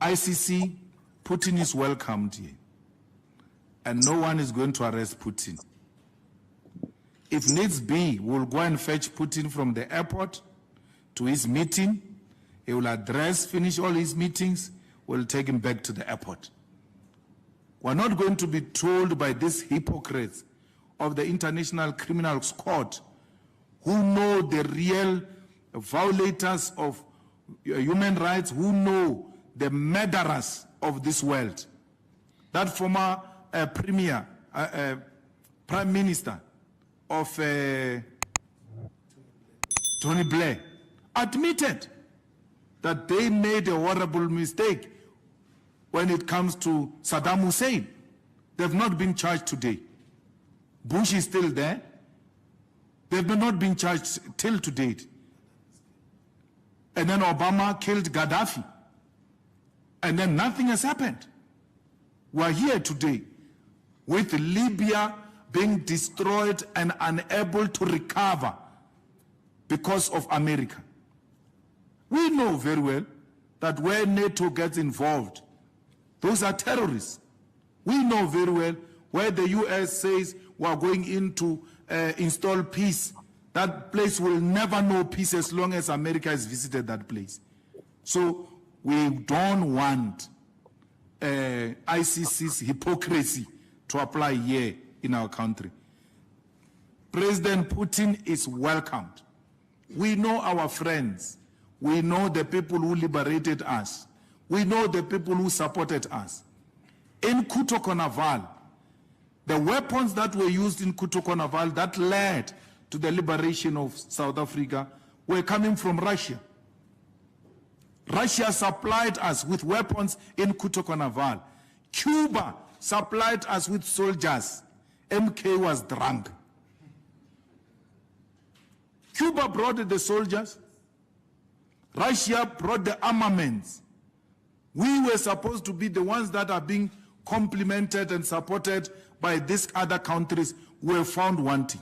ICC, Putin is welcomed here. And no one is going to arrest Putin. If needs be, we'll go and fetch Putin from the airport to his meeting. He will finish all his meetings. We'll take him back to the airport. We're not going to be told by these hypocrites of the International Criminal Court who know the real violators of human rights, who know the murderers of this world. That former Prime Minister of Tony Blair admitted that they made a horrible mistake when it comes to Saddam Hussein. They've not been charged today. Bush is still there. They've not been charged till to date. And then Obama killed Gaddafi. And then nothing has happened. We're here today with Libya being destroyed and unable to recover because of America. We know very well that where NATO gets involved, those are terrorists. We know very well where the US says we're going in to install peace. That place will never know peace as long as America has visited that place. So we don't want ICC's hypocrisy to apply here in our country. President Putin is welcomed. We know our friends. We know the people who liberated us. We know the people who supported us. In Kutokonaval, the weapons that were used in Kutokonaval that led to the liberation of South Africa were coming from Russia. Russia supplied us with weapons in Kutokonaval. Cuba supplied us with soldiers. MK was drunk. Cuba brought the soldiers. Russia brought the armaments. We were supposed to be the ones that are being complimented and supported by these other countries who were found wanting.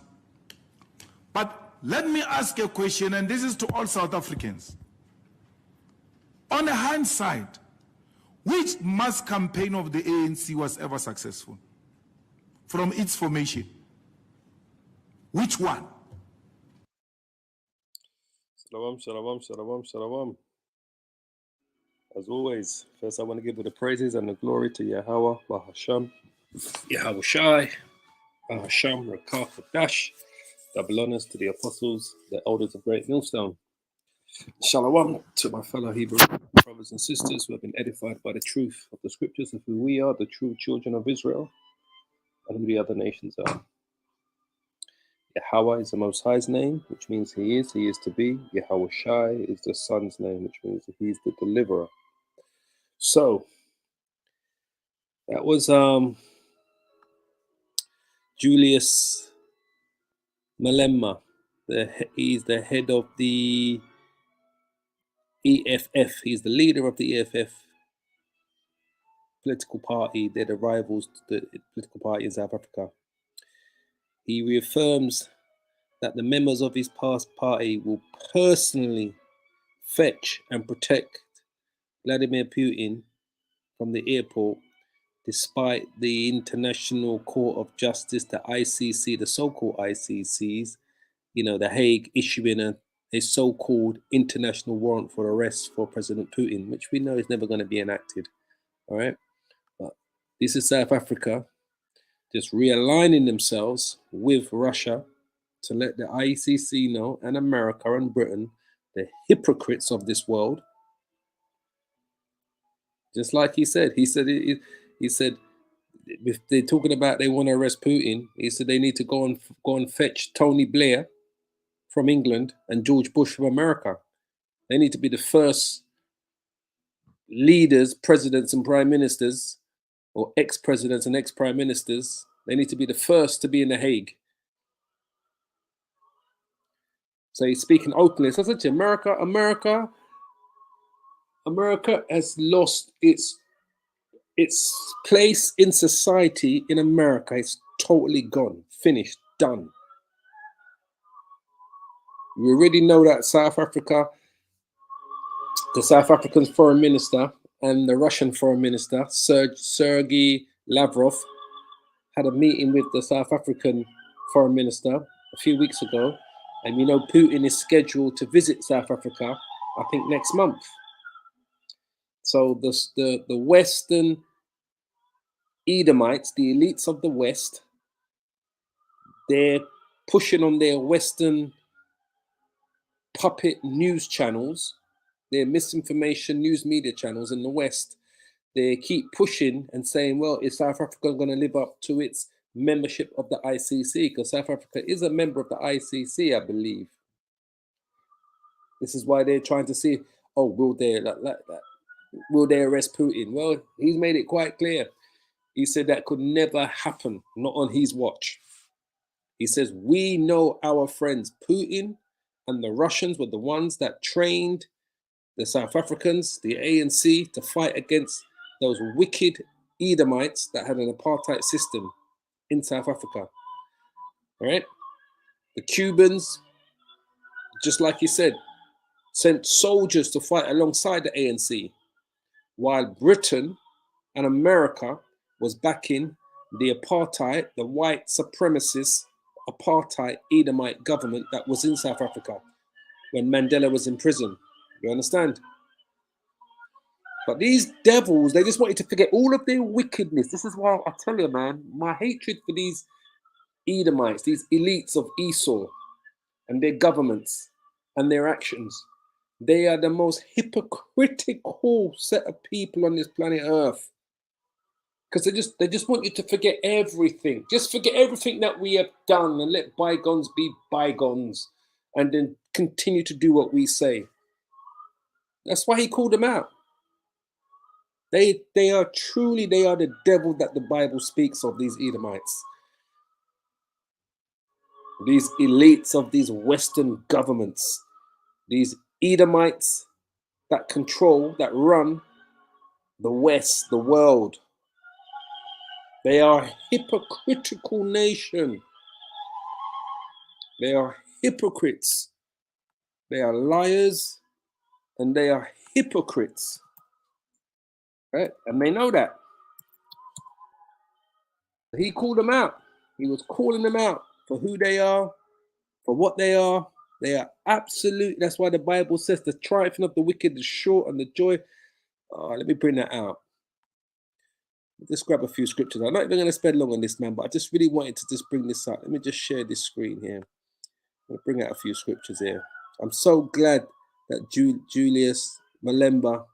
But let me ask a question, and this is to all South Africans. On the hindsight, which mass campaign of the ANC was ever successful from its formation? Which one? Shalom, shalom, shalom, shalom. As always, first I want to give all the praises and the glory to Yahweh, Bahasham, Yahweh Shai, Bahasham, Rakah, Dash. Double honors to the apostles, the elders of Great Millstone. Shalom to my fellow Hebrew brothers and sisters who have been edified by the truth of the scriptures of who we are, the true children of Israel, and who the other nations are. Yahweh is the Most High's name, which means He is to be. Yahweh Shai is the Son's name, which means that He's the deliverer. So, that was Julius Malema. He's the head of the EFF. He's the leader of the EFF political party. They're the rivals to the political party in South Africa. He reaffirms that the members of his past party will personally fetch and protect Vladimir Putin from the airport, despite the International Court of Justice, the ICC, the so-called ICCs, the Hague issuing a so-called international warrant for arrest for President Putin, which we know is never going to be enacted. All right. But this is South Africa just realigning themselves with Russia to let the ICC know, and America and Britain, the hypocrites of this world. Just like he said if they're talking about they want to arrest Putin, he said they need to go and fetch Tony Blair from England and George Bush from America. They need to be the first leaders, presidents and prime ministers, or ex-presidents and ex-prime ministers. They need to be the first to be in the Hague. So he's speaking openly. So I said to America has lost its place in society in America. It's totally gone, finished, done. We already know that the South African foreign minister and the Russian Foreign Minister, Sergei Lavrov, had a meeting with the South African Foreign Minister a few weeks ago. And you know, Putin is scheduled to visit South Africa, I think, next month. So the Western Edomites, the elites of the West, they're pushing on their Western puppet news channels, their misinformation news media channels in the West. They keep pushing and saying, well, is South Africa going to live up to its membership of the ICC? Because South Africa is a member of the ICC, I believe. This is why they're trying to see, oh, will they arrest Putin? Well, he's made it quite clear. He said that could never happen, not on his watch. He says, we know our friends Putin and the Russians were the ones that trained the South Africans, the ANC, to fight against those wicked Edomites that had an apartheid system in South Africa. All right? The Cubans, just like he said, sent soldiers to fight alongside the ANC, while Britain and America was backing the apartheid, the white supremacist apartheid Edomite government that was in South Africa when Mandela was in prison. You understand? But these devils, they just want you to forget all of their wickedness. This is why I tell you, man, my hatred for these Edomites, these elites of Esau and their governments and their actions. They are the most hypocritical set of people on this planet Earth. Because they just want you to forget everything. Just forget everything that we have done and let bygones be bygones, and then continue to do what we say. That's why he called them out. They are the devil that the Bible speaks of, these Edomites. These elites of these Western governments. These Edomites that control, that run the West, the world. They are a hypocritical nation. They are hypocrites. They are liars and they are hypocrites. Right? And they know that. He called them out. He was calling them out for who they are, for what they are. They are absolute. That's why the Bible says the triumphing of the wicked is short and the joy. Oh, let me bring that out. Just grab a few scriptures. I'm not even going to spend long on this, man, but I just really wanted to just bring this up. Let me just share this screen here. I'm going to bring out a few scriptures here. I'm so glad that Julius Malema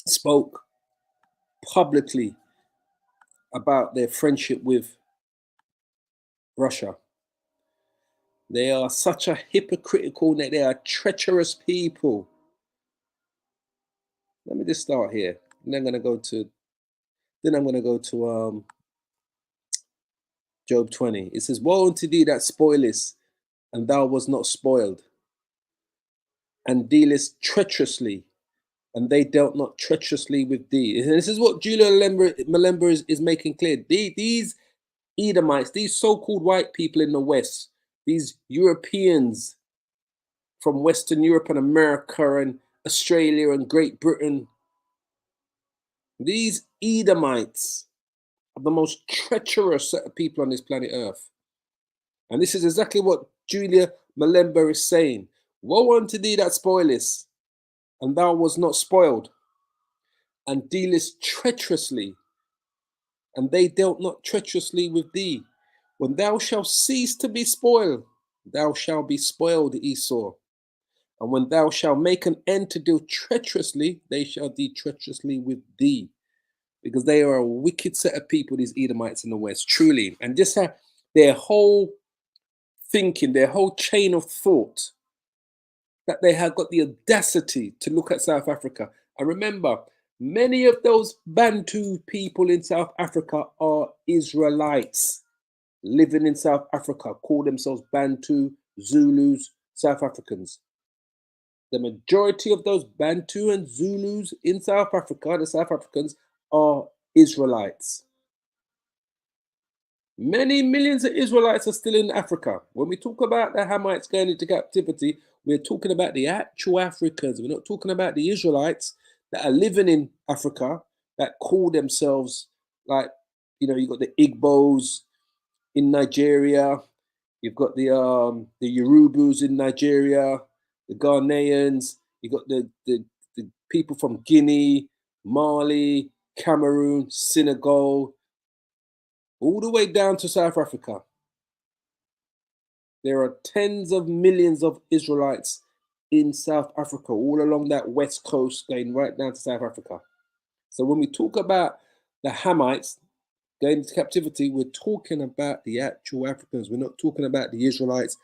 spoke publicly about their friendship with Russia. They are such a hypocritical, they are treacherous people. Let me just start here. And then I'm going to go to Job 20. It says, woe unto thee that spoilest, and thou was not spoiled, and dealest treacherously, and they dealt not treacherously with thee. And this is what Julius Malema is making clear. These Edomites, these so-called white people in the West, these Europeans from Western Europe and America and Australia and Great Britain, these Edomites are the most treacherous set of people on this planet Earth. And this is exactly what Julius Malema is saying. Woe unto thee that spoilest, and thou was not spoiled, and dealest treacherously, and they dealt not treacherously with thee. When thou shalt cease to be spoiled, thou shalt be spoiled, Esau. And when thou shalt make an end to deal treacherously, they shall deal treacherously with thee. Because they are a wicked set of people, these Edomites in the West, truly. And just their whole thinking, their whole chain of thought, that they have got the audacity to look at South Africa. And remember, many of those Bantu people in South Africa are Israelites living in South Africa, call themselves Bantu, Zulus, South Africans. The majority of those Bantu and Zulus in South Africa, the South Africans, are Israelites. Many millions of Israelites are still in Africa. When we talk about the Hamites going into captivity, we're talking about the actual Africans. We're not talking about the Israelites. that are living in Africa that call themselves, like, you know, you've got the Igbos in Nigeria, you've got the Yorubas in Nigeria, the Ghanaians, you've got the people from Guinea, Mali, Cameroon, Senegal, all the way down to South Africa. There are tens of millions of Israelites in South Africa, all along that west coast, going right down to South Africa. So when we talk about the Hamites going into captivity, we're talking about the actual Africans. We're not talking about the Israelites,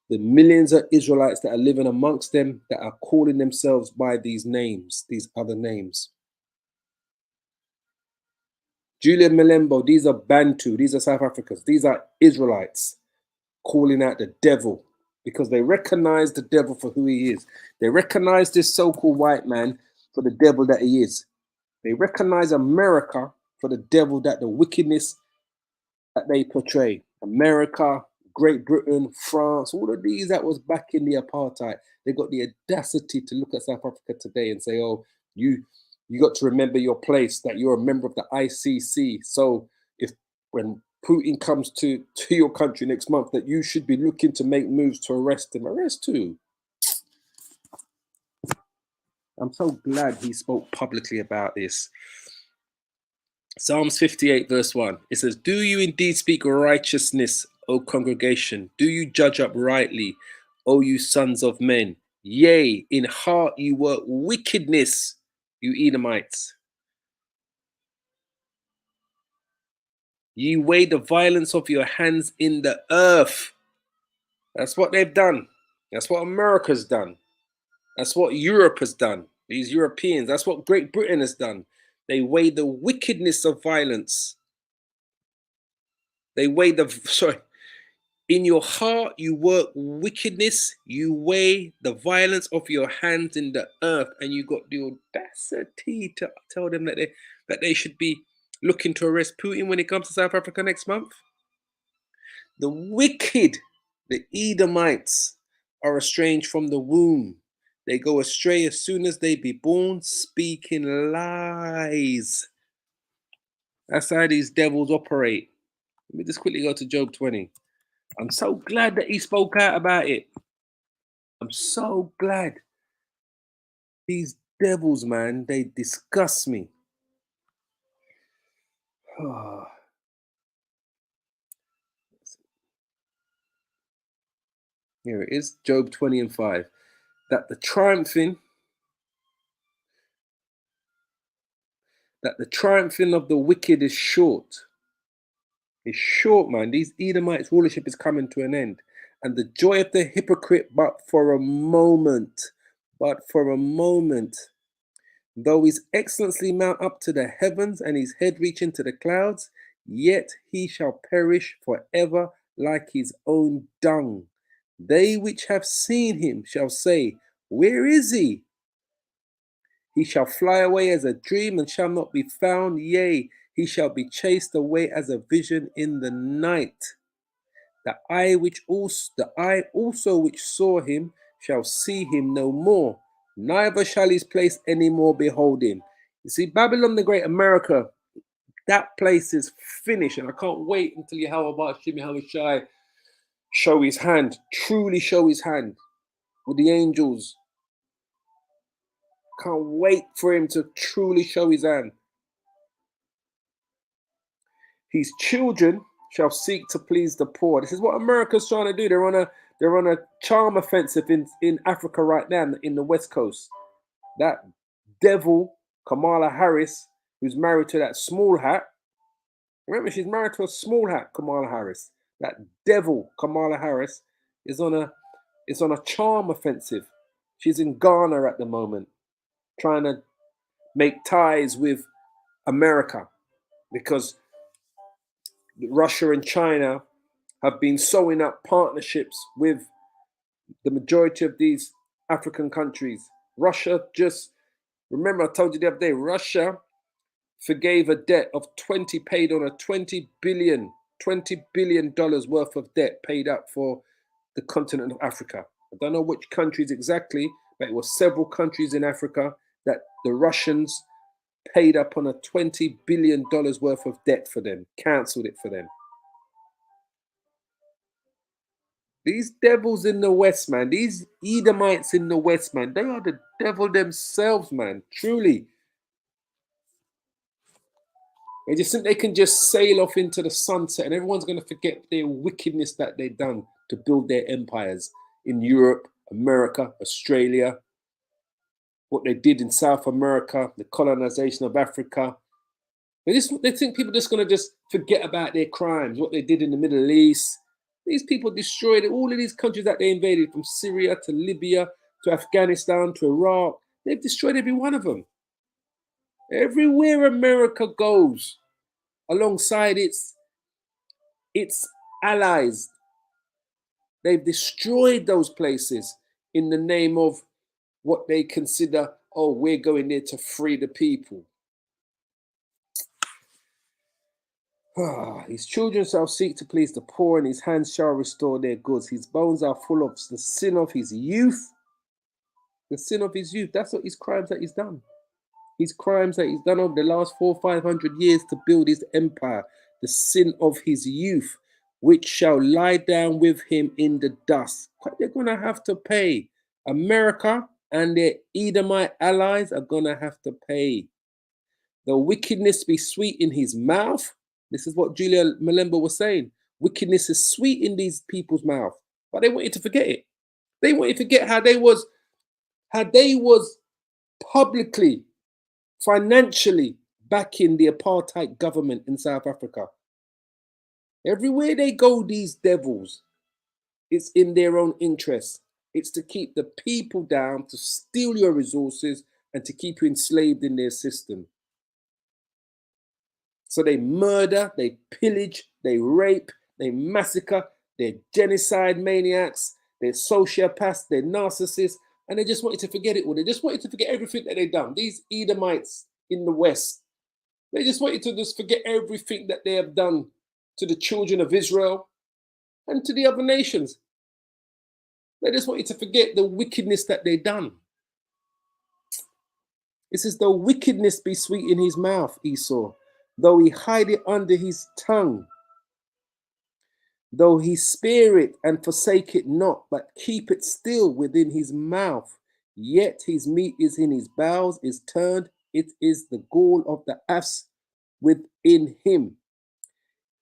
the millions of Israelites that are living amongst them, that are calling themselves by these names, these other names. Julius Malema, these are Bantu, these are South Africans, these are Israelites calling out the devil, because they recognize the devil for who he is. They recognize this so-called white man for the devil that he is. They recognize America for the devil, that the wickedness that they portray. America, Great Britain, France, all of these that was back in the apartheid. They got the audacity to look at South Africa today and say, oh, you got to remember your place, that you're a member of the ICC. So if when Putin comes to your country next month, that you should be looking to make moves to arrest him. Arrest who? I'm so glad he spoke publicly about this. Psalms 58 verse 1. It says, do you indeed speak righteousness, O congregation? Do you judge uprightly, O you sons of men? Yea, in heart you work wickedness, you Edomites. Ye weigh the violence of your hands in the earth. That's what they've done. That's what America's done. That's what Europe has done. These Europeans, that's what Great Britain has done. They weigh the wickedness of violence. They weigh in your heart you work wickedness, you weigh the violence of your hands in the earth, and you got the audacity to tell them that they should be looking to arrest Putin when it comes to South Africa next month. The wicked, the Edomites, are estranged from the womb. They go astray as soon as they be born, speaking lies. That's how these devils operate. Let me just quickly go to Job 20. I'm so glad that he spoke out about it. I'm so glad. These devils, man, they disgust me. Here it is, Job 20 and 5. That the triumphing of the wicked is short. It's short, man. These Edomites' rulership is coming to an end. And the joy of the hypocrite, but for a moment. Though his excellency mount up to the heavens and his head reach into the clouds, yet he shall perish forever like his own dung. They which have seen him shall say, where is he? He shall fly away as a dream and shall not be found. Yea, he shall be chased away as a vision in the night. The eye also which saw him shall see him no more. Neither shall his place any more behold him. You see, Babylon the Great, America, that place is finished. And I can't wait until Yahweh Shai show his hand, truly show his hand with the angels. Can't wait for him to truly show his hand. His children shall seek to please the poor. This is what America's trying to do. They're on a charm offensive in Africa right now, in the West Coast. That devil, Kamala Harris, who's married to that small hat. Remember, she's married to a small hat, Kamala Harris. That devil, Kamala Harris, is on a charm offensive. She's in Ghana at the moment, trying to make ties with America, because Russia and China have been sewing up partnerships with the majority of these African countries. Russia remember I told you the other day, Russia forgave a debt of paid on a $20 billion worth of debt paid up for the continent of Africa. I don't know which countries exactly, but it was several countries in Africa that the Russians paid up on a $20 billion worth of debt for them, cancelled it for them. These devils in the West, man, these Edomites in the West, man, they are the devil themselves, man, truly. They just think they can just sail off into the sunset and everyone's going to forget their wickedness that they've done to build their empires in Europe, America, Australia, what they did in South America, the colonization of Africa. They think people are just going to just forget about their crimes, what they did in the Middle East. These people destroyed all of these countries that they invaded, from Syria to Libya to Afghanistan to Iraq. They've destroyed every one of them. Everywhere America goes, alongside its allies, they've destroyed those places in the name of what they consider, oh, we're going there to free the people. His children shall seek to please the poor, and his hands shall restore their goods. His bones are full of the sin of his youth. The sin of his youth. That's what his crimes that he's done. His crimes that he's done over the last 400-500 years to build his empire. The sin of his youth, which shall lie down with him in the dust. What they're going to have to pay. America and their Edomite allies are going to have to pay. The wickedness be sweet in his mouth. This is what Julius Malema was saying. Wickedness is sweet in these people's mouth, but they want you to forget it. They want you to forget how they was publicly, financially backing the apartheid government in South Africa. Everywhere they go, these devils, it's in their own interest. It's to keep the people down, to steal your resources, and to keep you enslaved in their system. So they murder, they pillage, they rape, they massacre, they're genocide maniacs, they're sociopaths, they're narcissists, and they just want you to forget it all. They just want you to forget everything that they've done. These Edomites in the West, they just want you to just forget everything that they have done to the children of Israel and to the other nations. They just want you to forget the wickedness that they've done. It says, though wickedness be sweet in his mouth, Esau, though he hide it under his tongue, though he spare it and forsake it not, but keep it still within his mouth, yet his meat is in his bowels, is turned, it is the gall of the ass within him.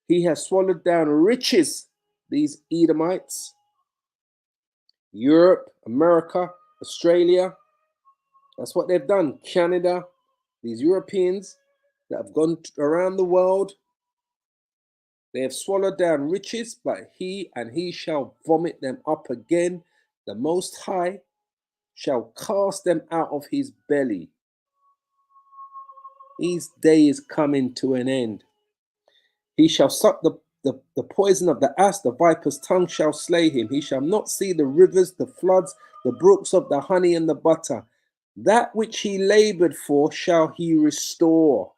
He has swallowed down riches, these Edomites, Europe, America, Australia. That's what they've done. Canada, these Europeans that have gone around the world, they have swallowed down riches, but he shall vomit them up again. The Most High shall cast them out of his belly. His day is coming to an end. He shall suck the poison of the ass, the viper's tongue shall slay him. He shall not see the rivers, the floods, the brooks of the honey and the butter. That which he labored for shall he restore,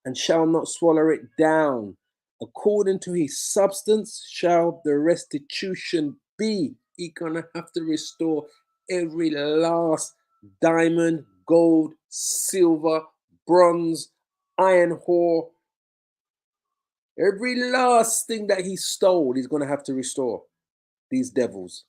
and shall not swallow it down. According to his substance shall the restitution be. He's gonna have to restore every last diamond, gold, silver, bronze, iron ore. Every last thing that he stole, he's gonna have to restore. These devils.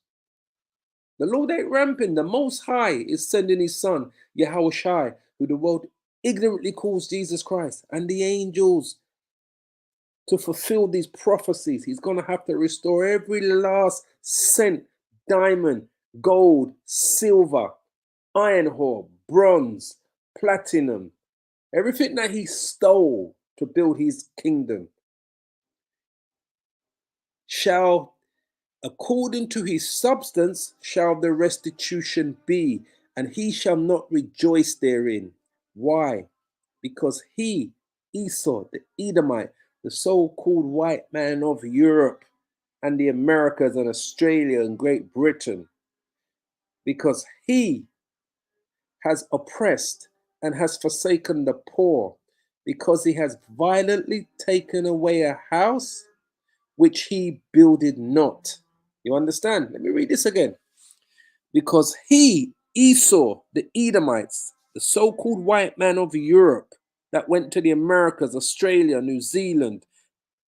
The Lord ain't ramping. The Most High is sending his son, Yahushua, who the world ignorantly calls Jesus Christ, and the angels to fulfill these prophecies. He's going to have to restore every last cent, diamond, gold, silver, iron ore, bronze, platinum, everything that he stole to build his kingdom. Shall, according to his substance, shall the restitution be, and he shall not rejoice therein. Why? Because he, Esau, the Edomite, the so-called white man of Europe and the Americas and Australia and Great Britain, because he has oppressed and has forsaken the poor, because he has violently taken away a house which he builded not. You understand? Let me read this again. Because he, Esau, the Edomites, the so-called white man of Europe that went to the Americas, Australia, New Zealand,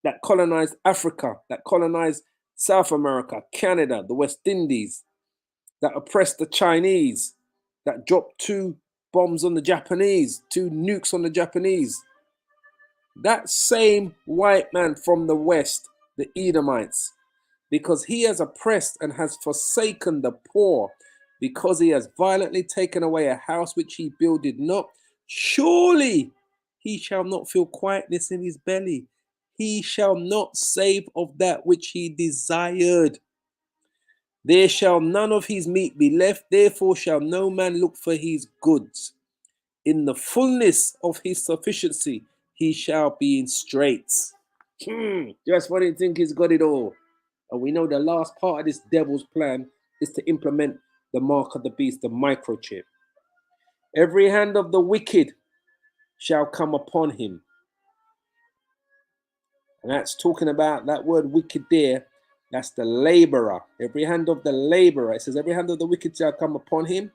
that colonized Africa, that colonized South America, Canada, the West Indies, that oppressed the Chinese, that dropped 2 bombs on the Japanese, 2 nukes on the Japanese. That same white man from the West, the Edomites, because he has oppressed and has forsaken the poor, because he has violently taken away a house which he builded not, surely he shall not feel quietness in his belly. He shall not save of that which he desired. There shall none of his meat be left, therefore shall no man look for his goods. In the fullness of his sufficiency, he shall be in straits. Just when you think he's got it all. And we know the last part of this devil's plan is to implement the mark of the beast, the microchip. Every hand of the wicked shall come upon him. And that's talking about that word wicked there. That's the laborer. Every hand of the laborer. It says every hand of the wicked shall come upon him.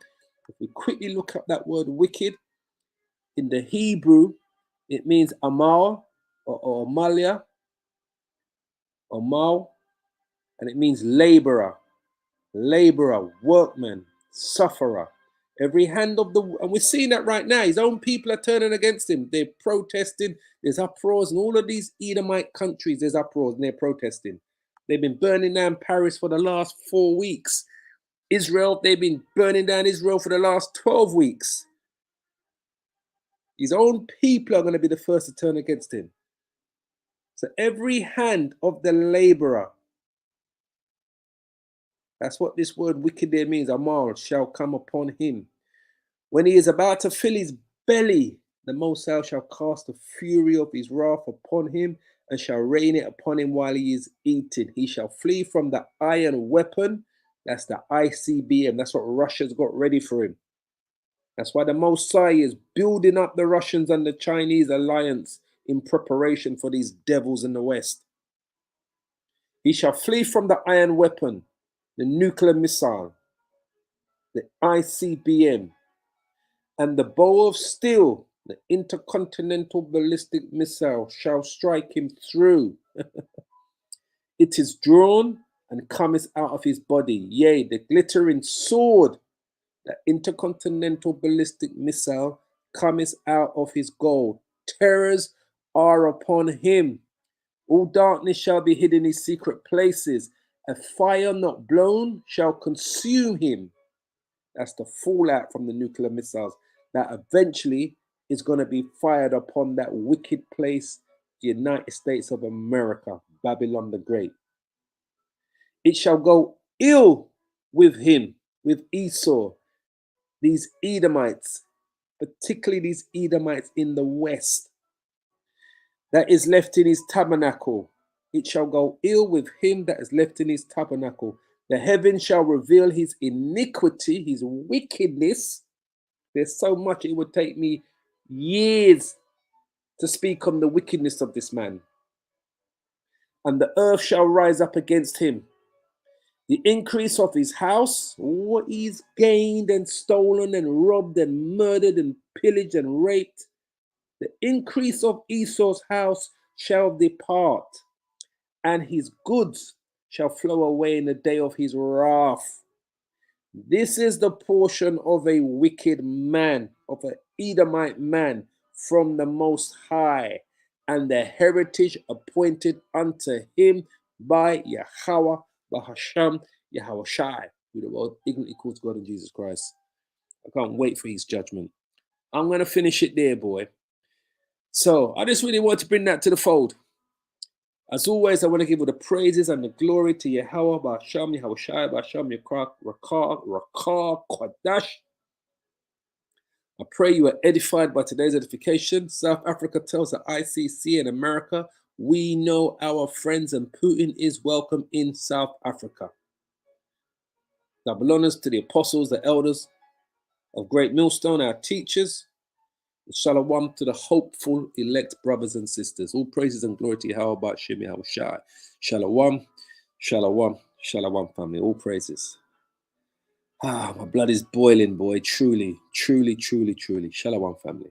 If we quickly look up that word wicked, in the Hebrew, it means amal or malia or mal, and it means laborer, workman, sufferer. Every hand of the, and we're seeing that right now. His own people are turning against him. They're protesting. There's uproars in all of these Edomite countries. There's uproars and they're protesting. They've been burning down Paris for the last 4 weeks. Israel, they've been burning down Israel for the last 12 weeks. His own people are going to be the first to turn against him. So every hand of the laborer, that's what this word wicked there means, amal, shall come upon him. When he is about to fill his belly, the Most High shall cast the fury of his wrath upon him and shall rain it upon him while he is eating. He shall flee from the iron weapon. That's the ICBM. That's what Russia's got ready for him. That's why the Most High is building up the Russians and the Chinese alliance in preparation for these devils in the West. He shall flee from the iron weapon, the nuclear missile, the ICBM, and the bow of steel, the intercontinental ballistic missile, shall strike him through. It is drawn and cometh out of his body. Yea, the glittering sword, the intercontinental ballistic missile, cometh out of his gold. Terrors are upon him. All darkness shall be hid in his secret places. A fire not blown shall consume him. That's the fallout from the nuclear missiles that eventually is going to be fired upon that wicked place, the United States of America, Babylon the Great. It shall go ill with him, with Esau, these Edomites, particularly these Edomites in the West, that is left in his tabernacle. It shall go ill with him that is left in his tabernacle. The heaven shall reveal his iniquity, his wickedness. There's so much, it would take me years to speak on the wickedness of this man. And the earth shall rise up against him. The increase of his house, what he's gained and stolen and robbed and murdered and pillaged and raped, the increase of Esau's house shall depart, and his goods shall flow away in the day of his wrath. This is the portion of a wicked man, of an Edomite man from the Most High, and the heritage appointed unto him by Yahweh, Bahasham, Yahweh Shai, who the world ignorantly calls God and Jesus Christ. I can't wait for his judgment. I'm going to finish it there, boy. So I just really want to bring that to the fold. As always, I want to give all the praises and the glory to Yahweh, Bahasham, Yahweh Shai, Bahasham, Rakar, Kwadash. I pray you are edified by today's edification. South Africa tells the ICC and America, we know our friends and Putin is welcome in South Africa. Double honors to the apostles, the elders of Great Millstone, our teachers. Shalom to the hopeful elect brothers and sisters. All praises and glory to Yahweh, Ba'ashem, Yahweh Shai. Shalom, shalom, shalom, family. All praises. Ah, my blood is boiling, boy. Truly, truly, truly, truly. Shalom, family.